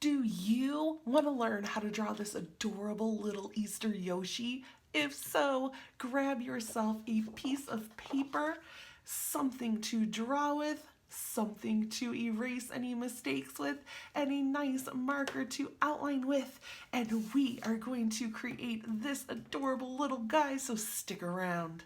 Do you want to learn how to draw this adorable little Easter Yoshi? If so, grab yourself a piece of paper, something to draw with, something to erase any mistakes with, and a nice marker to outline with. And we are going to create this adorable little guy, so stick around.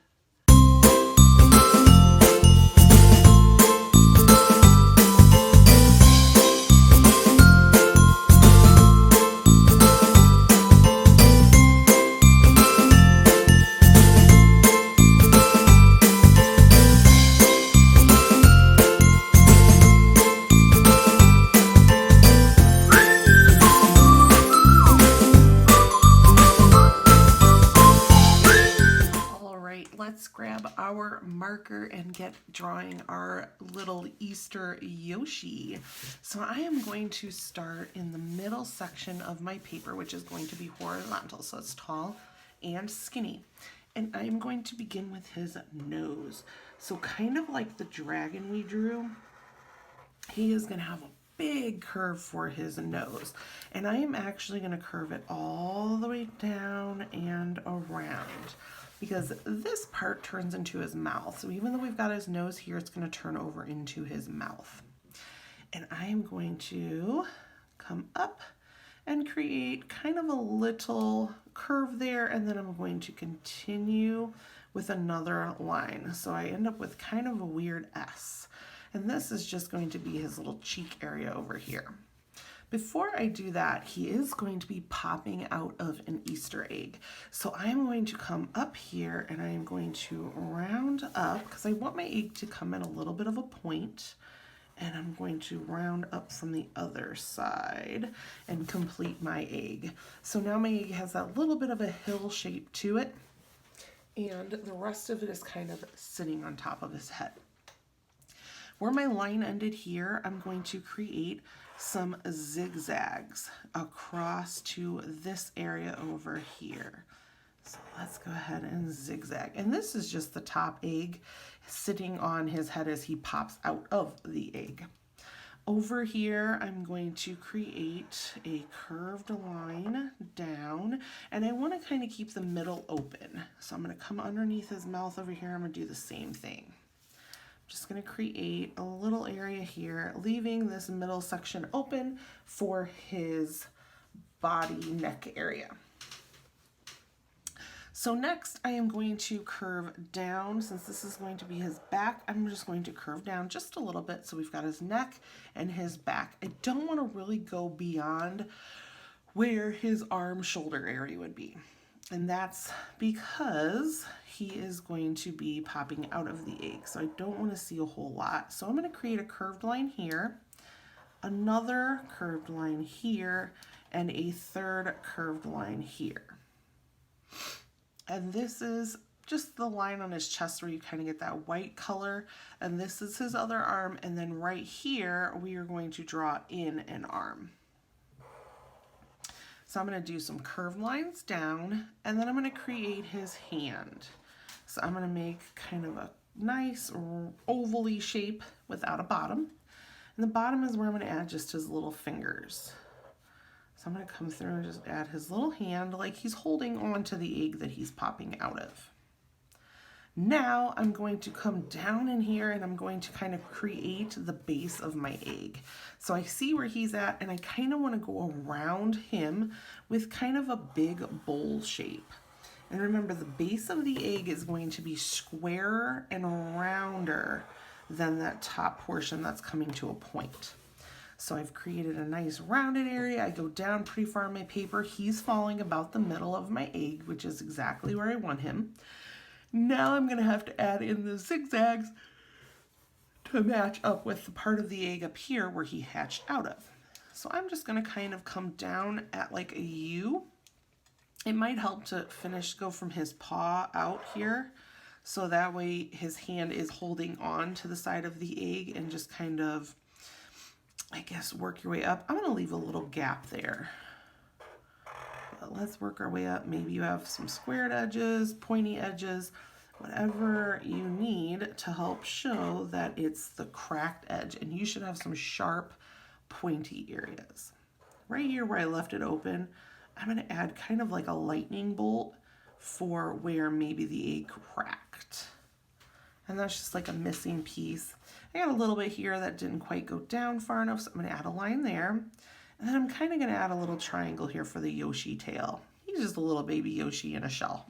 Let's grab our marker and get drawing our little Easter Yoshi. So I am going to start in the middle section of my paper, which is going to be horizontal, so it's tall and skinny. And I'm going to begin with his nose. So kind of like the dragon we drew, he is going to have a big curve for his nose. And I am actually going to curve it all the way down and around, because this part turns into his mouth. So even though we've got his nose here, it's going to turn over into his mouth. And I am going to come up and create kind of a little curve there, and then I'm going to continue with another line. So I end up with kind of a weird S. And this is just going to be his little cheek area over here. Before I do that, he is going to be popping out of an Easter egg. So I am going to come up here and I am going to round up, because I want my egg to come in a little bit of a point, and I'm going to round up from the other side and complete my egg. So now my egg has that little bit of a hill shape to it, and the rest of it is kind of sitting on top of his head. Where my line ended here, I'm going to create some zigzags across to this area over here. So let's go ahead and zigzag. And this is just the top egg sitting on his head as he pops out of the egg. Over here, I'm going to create a curved line down, and I want to kind of keep the middle open. So I'm going to come underneath his mouth over here. I'm going to do the same thing. Just going to create a little area here, leaving this middle section open for his body neck area. So next I am going to curve down. Since this is going to be his back, I'm just going to curve down just a little bit. So we've got his neck and his back. I don't want to really go beyond where his arm shoulder area would be. And that's because he is going to be popping out of the egg. So I don't want to see a whole lot. So I'm going to create a curved line here, another curved line here, and a third curved line here. And this is just the line on his chest where you kind of get that white color. And this is his other arm. And then right here, we are going to draw in an arm. So I'm going to do some curved lines down, and then I'm going to create his hand. So I'm going to make kind of a nice ovally shape without a bottom. And the bottom is where I'm going to add just his little fingers. So I'm going to come through and just add his little hand like he's holding on to the egg that he's popping out of. Now I'm going to come down in here and I'm going to kind of create the base of my egg. So I see where he's at, and I kind of want to go around him with kind of a big bowl shape. And remember, the base of the egg is going to be squarer and rounder than that top portion that's coming to a point. So I've created a nice rounded area. I go down pretty far on my paper. He's falling about the middle of my egg, which is exactly where I want him. Now I'm going to have to add in the zigzags to match up with the part of the egg up here where he hatched out of. So I'm just going to kind of come down at like a U. It might help to go from his paw out here, so that way his hand is holding on to the side of the egg, and just kind of, I guess, work your way up. I'm going to leave a little gap there. Let's work our way up. Maybe you have some squared edges, pointy edges, whatever you need to help show that it's the cracked edge. And you should have some sharp, pointy areas. right here where I left it open, I'm going to add kind of like a lightning bolt for where maybe the egg cracked. And that's just like a missing piece. I got a little bit here that didn't quite go down far enough, so I'm going to add a line there. And then I'm kind of going to add a little triangle here for the Yoshi tail. He's just a little baby Yoshi in a shell.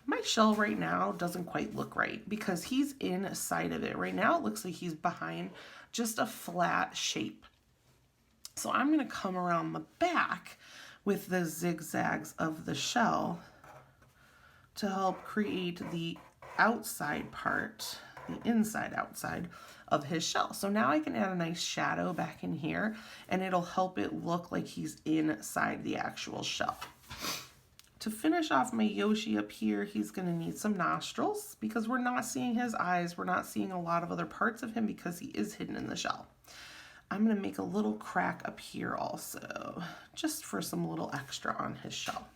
My shell right now doesn't quite look right because he's inside of it. Right now it looks like he's behind just a flat shape. So I'm going to come around the back with the zigzags of the shell to help create the outside part, the inside outside of his shell. So now I can add a nice shadow back in here and it'll help it look like he's inside the actual shell. To finish off my Yoshi up here, he's going to need some nostrils because we're not seeing his eyes. We're not seeing a lot of other parts of him because he is hidden in the shell. I'm going to make a little crack up here also, just for some little extra on his shell.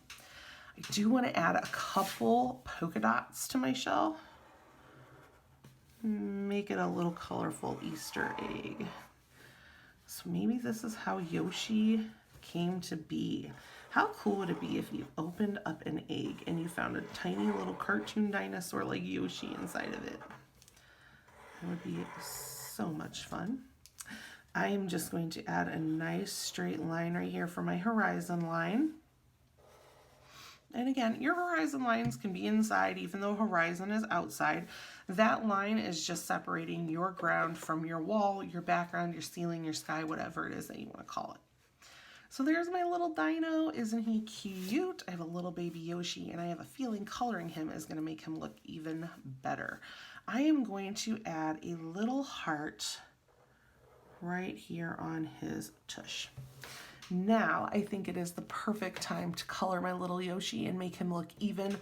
I do want to add a couple polka dots to my shell. Make it a little colorful Easter egg. So maybe this is how Yoshi came to be. How cool would it be if you opened up an egg and you found a tiny little cartoon dinosaur like Yoshi inside of it? That would be so much fun. I am just going to add a nice straight line right here for my horizon line. And again, your horizon lines can be inside even though horizon is outside. That line is just separating your ground from your wall, your background, your ceiling, your sky, whatever it is that you want to call it. So there's my little dino. Isn't he cute? I have a little baby Yoshi and I have a feeling coloring him is going to make him look even better. I am going to add a little heart right here on his tush. Now I think it is the perfect time to color my little Yoshi and make him look even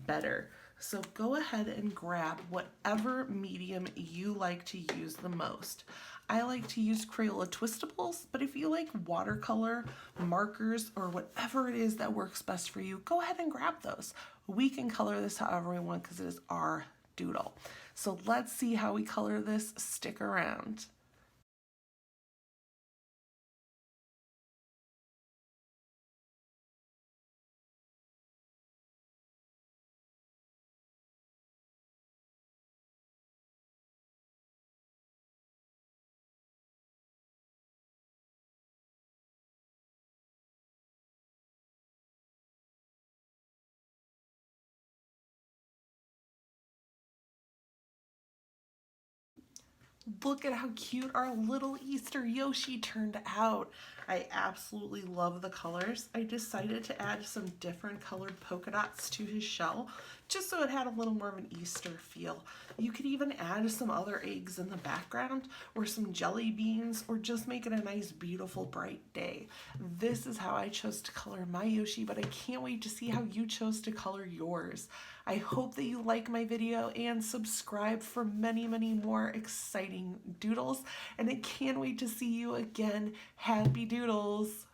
better. So go ahead and grab whatever medium you like to use the most. I like to use Crayola Twistables, but if you like watercolor, markers, or whatever it is that works best for you, go ahead and grab those. We can color this however we want because it is our doodle. So let's see how we color this. Stick around. Look at how cute our little Easter Yoshi turned out. I absolutely love the colors. I decided to add some different colored polka dots to his shell just so it had a little more of an Easter feel. You could even add some other eggs in the background or some jelly beans or just make it a nice, beautiful, bright day. This is how I chose to color my Yoshi, but I can't wait to see how you chose to color yours. I hope that you like my video and subscribe for many, many more exciting doodles. And I can't wait to see you again. Happy doodles!